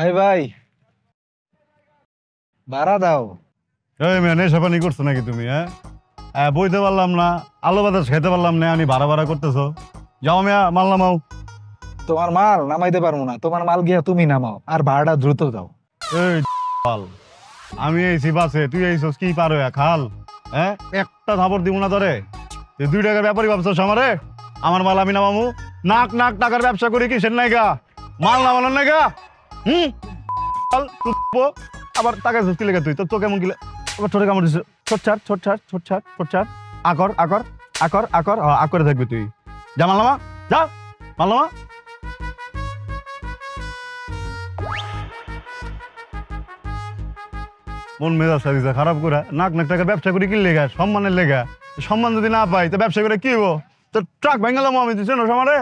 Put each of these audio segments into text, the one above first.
এই ভাই ভাড়া দাও। এই মেয়ে নেশা পানি করছো নাকি তুমি? বইতে পারলাম না, আলু বাতাস খেতে পারলাম না, আমি ভাড়া ভাড়া করতেছো। যাও মেয়া, মাল নামাও। তোমার মাল নামাইতে পারবো না, তোমার মাল গিয়া তুমি নামাও, আর ভাড়াটা দ্রুত দাও। এই পাল, আমি এইছি বাসে, তুই এইছস কি পারো খাল? একটা থাপড় দিব না তোরে। তুই 2 টাকার ব্যাপারই ভাবছস আমারে? আমার মাল আমি নামামু? নাক নাক টাকার ব্যবসা করি কি সেন নাইগা? মাল নামানোর নাইগা? আবার টাকা ঝুঁকি লেগে তুই তো কেমন গিলে আবার ছোট কামড় দিছে। ছোট আকর আকর আকর আকর আকরে থাকবি তুই। যা মাল নামা, যা মাল নামা। মন মেজাজ সারিছে খারাপ করে, নাক নাক টাকার ব্যবসা করি কি লেগা? সম্মানের লেগা। সম্মান যদি না পাই তো ব্যবসা করে কি হবো? তো ট্রাক ভেঙালাম আমি, দিচ্ছি না আমারে।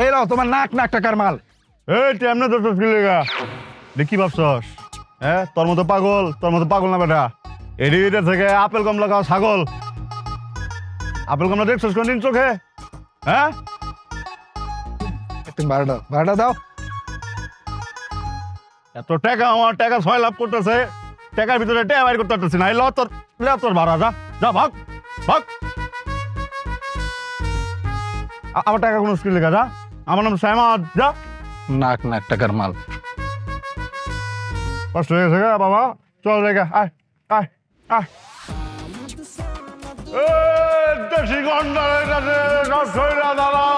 এই রাও তোমার নাক নাক টাকার মাল। এই তেমনে তো কি লেগা? দেখি ভাবছস? তোর মতো পাগল না বেটা। এদিকে থেকে আপেল কমলা খাওয়া ছাগল। আপেল কমলা দেখছস কোনদিন চোখে? তুমি ভাড়াটা দাও। এত টাকা, আমার টাকা 6 লাভ করতেছে, টাকার ভিতরে টাকা বাইর করতে পারতেছি না। ল তোর ভাড়া, যা যা ভাগ ভাগ। আমার টাকা কোনো স্কিল লেখা, যা। আমার নাম সাইমাদ, যা। নাক নাক টাকার মাল। কষ্ট হয়ে গেছে বাবা, চল রেখা, আয় আয় আয়। দেশি গন্ডারের কাছে দাঁড়াও।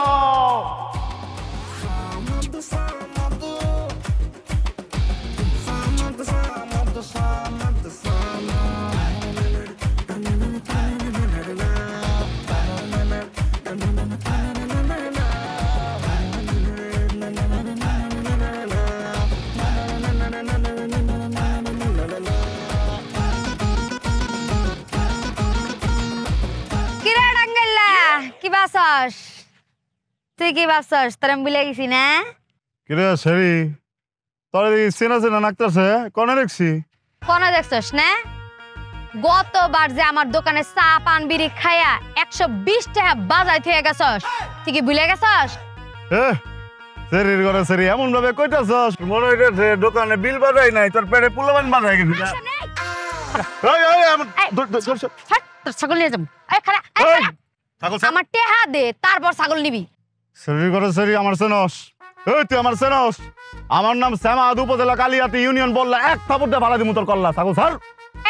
তুই কি ভাবছস তোর আমি ভুলে গেছি না? কিরে সেরি, তোর চেনা চেনা নাকতেছে, কোনে দেখছি? কোনে দেখছস না? গতবার যে আমার দোকানে চা পান বিড়ি খায়া 120 টাকা বাজাই থয়ে গেছস, তুই কি ভুলে গেছস? সেরির ঘরে সেরি এমন ভাবে কইতাছস মনে হইতেছে দোকানে বিল বাজাই নাই, তোর পেটে পুলাবান বাজাই গেছে। ছাগল নিয়ে যাবো। আমার টেহা দে, তারপর ছাগল নিবি। সেরির ঘরে সেরি আমার চেনস? তুই আমার চেনস? আমার নাম সামাদ, উপজেলা কালিয়াতি ইউনিয়ন বললা, এক থাপড় দিয়ে ভাড়া দিমু তোর কল্লা। ছাগল স্যার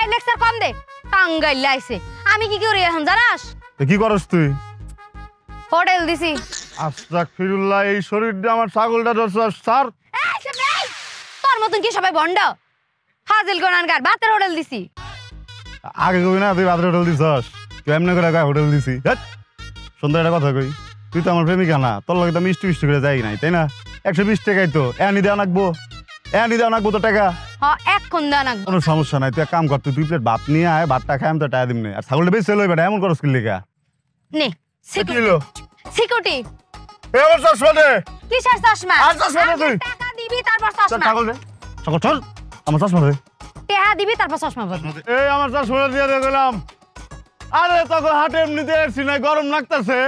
এই লেকচার কম দে, টাঙ্গাইল লাইছে। আমি কি করি এখন জানাস? কি করস তুই? হোটেল দিছি। আস্তাগফিরুল্লাহ, এই শরীর দিয়ে আমার ছাগলটা ধরছস স্যার? তোর মতন কি সবাই ভন্ড? হাজিল গোনানগার, ভাতের হোটেল দিছি। আগে কবি না তুই ভাতের হোটেল দিছস? তুই এমনি করে হোটেল দিছি? সুন্দর একটা কথা কই, তুই তো আমার প্রেমিকা না, তোর লগে তো মিষ্টি মিষ্টি করে যাই নাই, তাই না? 120 টাকাই তো, এনি দেওয়া নাকবো তো টাকা। এখন দেওয়া নাকবো, কোনো সমস্যা নাই। তুই এক কাম কর, তুই 2 প্লেট ভাত নিয়ে আয়, ভাতটা খাই, আমি তো টাকা দিম না। আর ছাগলটা বেশি লই বেটা, এমন করস কি লেগা? নে সিকিউরিটি। আমার চশমা দে। কিসের চশমা? আর চশমা দে তুই। টাকা দিবি তারপর চশমা। ছাগল দে, ছাগল চল, আমার চশমা দে। টাকা দিবি তারপর চশমা পরবি। এই আমার চশমা দিয়ে গেলাম। আরে তখন হাটে এমনিতে এসছি না, গরম লাগতেছে।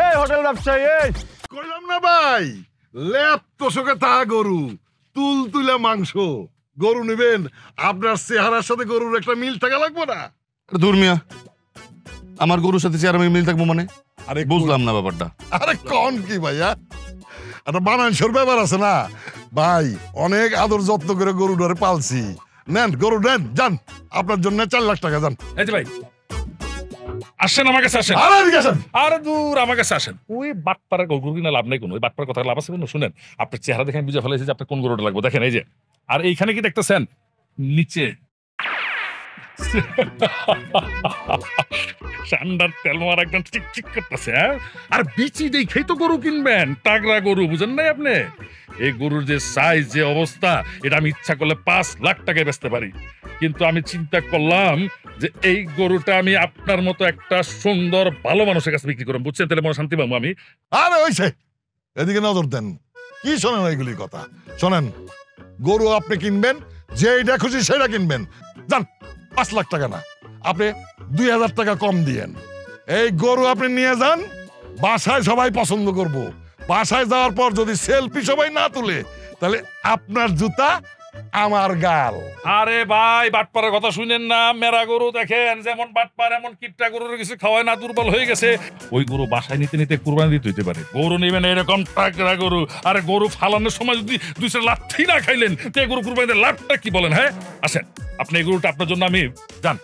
এই হোটেল ব্যবসায়ী, এই কইলাম না ভাই, লেপ তোষকে তা গরু, তুল তুলে মাংস। গরু নেবেন, আপনার চেহারার সাথে গরুর একটা মিল থাকা লাগবে না? দূর মিয়া, আমার গরুর সাথে চেহারা মিল থাকবো মানে? আরে বুঝলাম না ব্যাপারটা। আরে কন কি ভাইয়া, একটা বানানসর ব্যাপার আছে না ভাই। অনেক আদর যত্ন করে গরু ধরে পালছি। নেন গরু নেন, যান, আপনার জন্য 4 লাখ টাকা যান। এই যে ভাই আসেন, আমার কাছে আসেন। আরে দূর, আমার কাছে আসেন। ওই বাটপাড়ার গরু কিনা লাভ নাই কোনো, ওই বাটপাড়ার কথা লাভ আছে কোনো? শুনেন, আপনার চেহারা দেখে আমি বুঝে ফেলেছি যে আপনার কোন গরুটা লাগবে। দেখেন এই যে, আর এইখানে কি দেখতেছেন নিচে ঠান্ডার তেল মারা একদম চিকচিক করতেছে। আর বিচি দেখেই তো গরু কিনবেন, টাগরা গরু, বুঝেন নাই আপনি? এই গরুর যে সাইজ, যে অবস্থা, এটা আমি ইচ্ছা করলে 5 লাখ টাকায় বেচতে পারি। কিন্তু আমি চিন্তা করলাম যে এই গরুটা আমি আপনার মতো একটা সুন্দর ভালো মানুষের কাছে বিক্রি করবো, বুঝছেন? তাহলে মনে শান্তি পাবো আমি। আরে ওইছে, এদিকে নজর দেন। কি শোনেন এইগুলি কথা? শোনেন, গরু আপনি কিনবেন, যেটা খুশি সেটা কিনবেন, যান। 5 লাখ টাকা না, আপনি 2000 টাকা কম দিয়েন। এই গরু আপনি নিয়ে যান, বাসায় সবাই পছন্দ করব। বাসায় যাওয়ার পর যদি সেলফি সবাই না তুলে, তাহলে আপনার জুতা আমার গাল। আরে ভাই বাটপারের কথা শুনেন না, মেরা গরু দেখেন যেমন বাটপার এমন কিটটা গরুর কিছু খাওয়ায় না, দুর্বল হয়ে গেছে। ওই গরু বাসায় নিতে নিতে কুরবানি দিতে হইতে পারে। গরু নেবেন এরকম টাকরা গরু, আরে গরু ফালানোর সময় যদি 2 লাথি না খাইলেন তো এই গরু কুরবানিতে লাভটা কি বলেন? হ্যাঁ আসেন, আপনি এই গরুটা আপনার জন্য আমি জান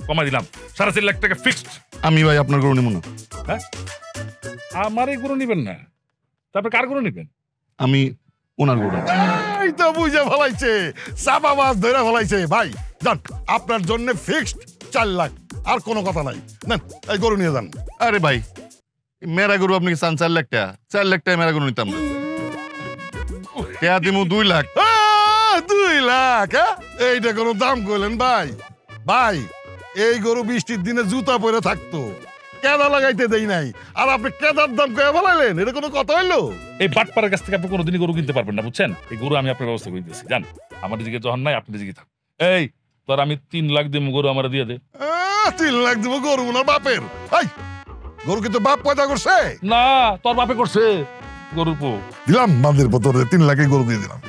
কমাই দিলাম, 4.5 লাখ টাকা ফিক্সড। আমি ভাই আপনার গরু নেব না। হ্যাঁ আমার এই গরু নিবেন না, তারপর কার গরু নিবেন? আমি ওনার গরু। এই তো বুঝে ফেলাইছে, চাপা মাছ ধরে ফেলাইছে। ভাই যান, আপনার জন্য ফিক্সড 4 লাখ, আর কোনো কথা নাই। নেন এই গরু নিয়ে যান। আরে ভাই মেরা গরু আপনি কি চান 4 লাখ টাকা? 4 লাখ টাকা মেরা গরু নিতাম না। টাকা দিমু 2 লাখ। 2 লাখ? এইটা কোনো দাম কইলেন ভাই? ভাই এই গরু বৃষ্টির দিনে জুতা পরে থাকতো, কেদা লাগাইতে দেই নাই, আর আপনি কেদার দাম কয়ে ফেলাইলেন? এটা কোনো কথা হইলো? এই বাটপাড়ার কাছ থেকে আপনি কোনোদিনই গরু কিনতে পারবেন না, বুঝছেন? এই গরু আমি আপনার ব্যবস্থা করে দিয়েছি, জান আমার দিকে যখন নাই আপনি দিকে থাক। এই তোর আমি 3 লাখ দিব, গরু আমার দিয়ে দে। 3 লাখ দিব গরু না বাপের? এই গরু কি তো বাপ পয়দা করছে? না তোর বাপে করছে গরুর পো। দিলাম বাঁধের পতরে 3 লাখে গরু দিয়ে দিলাম।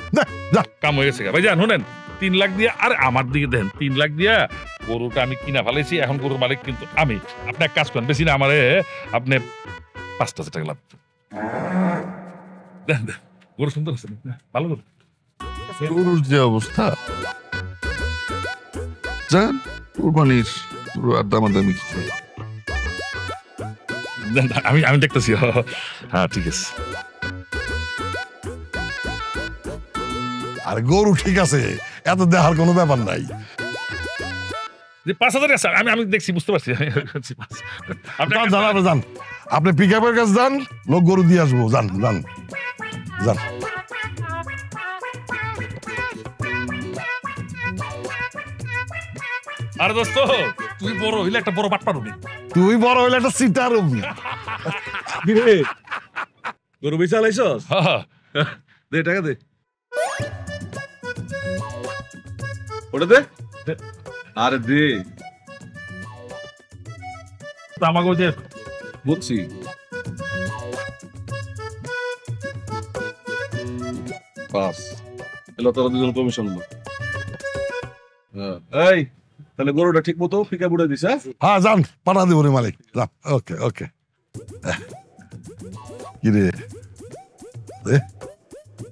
যা কাম হয়ে গেছে ভাই, জান শুনেন 3 লাখ দিয়ে, আরে আমার দিকে দেন 3 লাখ দিয়া গরুটা আমি কিনা ফেলেছি, এখন গরুর মালিক কিন্তু আমি। আপনি এক কাজ করেন, বেশি না আমারে আপনি 5,000 টাকা লাভ দেন। দেন গরু সুন্দর আছে, ভালো গরু। গরুর যে অবস্থা, যান কুরবানির গরু আর দামাদামি কিছু। দেন, আমি দেখতেছি। হ্যাঁ ঠিক আছে। আর গরু ঠিক আছে, এত দেখার কোনো ব্যাপার নাই। যে 5,000 আছে, আমি দেখছি, বুঝতে পারছি। আপনি যান আপনি যান, আপনি পিক আপের কাছে যান, লোক গরু দিয়ে আসবো। যান যান যান। আরে দোস্ত, তুই বড় হইলে একটা বড় বাটপার হবি। তুই বড় হইলে একটা সিটার হবি। গরু বেচা লাইছস? দে টাকা দে, ওটা দে। আরে দে, আমাকে যে বুঝছি। পাস এলো তোরা দুজন কমিশন লো। এই তাহলে গরুটা ঠিক মতো পিকা বুড়ে দিস। হ্যাঁ যান, পাঠা দিব রে মালিক। যান, ওকে ওকে। কি রে